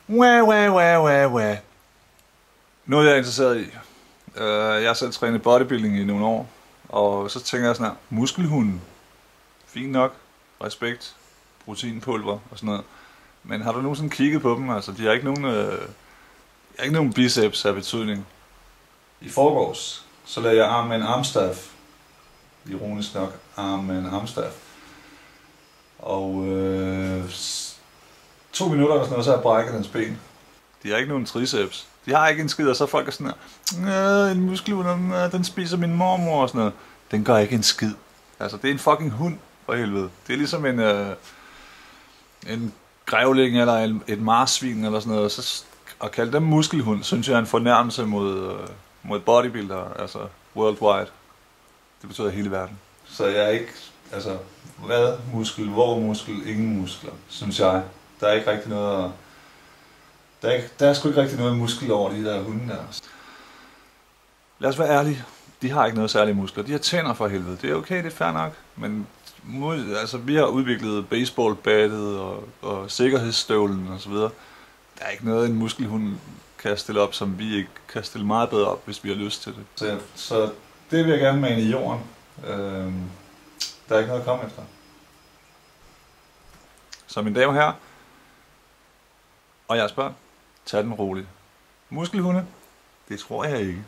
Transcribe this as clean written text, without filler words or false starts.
Wah. Noget jeg er interesseret i. Jeg har selv trænet bodybuilding i nogle år, og så tænker jeg sådan her, muskelhunden, fint nok, respekt, proteinpulver og sådan noget. Men har du nogensinde kigget på dem? Altså, de har ikke nogen biceps af betydning. I forgårs, så lavede jeg arm med en armstaff. Ironisk nok, arm med en armstaff. Og 2 minutter eller sådan noget, så har jeg brækket hans ben. De har ikke nogen triceps. De har ikke en skid, og så folk er sådan her, en muskelhund, den spiser min mormor og sådan noget. Den gør ikke en skid. Altså, det er en fucking hund, for helvede. Det er ligesom en grævling eller et marsvin eller sådan noget. Så at kalde dem muskelhund, synes jeg er en fornærmelse mod bodybuilder, altså worldwide. Det betyder hele verden. Så jeg er ikke, altså, hvad muskel, hvor muskel, ingen muskler, synes jeg. Der er ikke rigtig noget, der er sgu ikke rigtig noget muskel over de der hunde der. Lad os være ærlige. De har ikke noget særlige muskler. De har tænder for helvede. Det er okay, det er fair nok. Men altså, vi har udviklet baseballbattet og sikkerhedsstøvlen og så videre. Der er ikke noget, en muskelhund kan stille op, som vi ikke kan stille meget bedre op, hvis vi har lyst til det. Så det vil jeg gerne mane i jorden. Der er ikke noget at komme efter. Så mine damer her, og jeg spørger, tag den roligt. Muskelhunde? Det tror jeg ikke.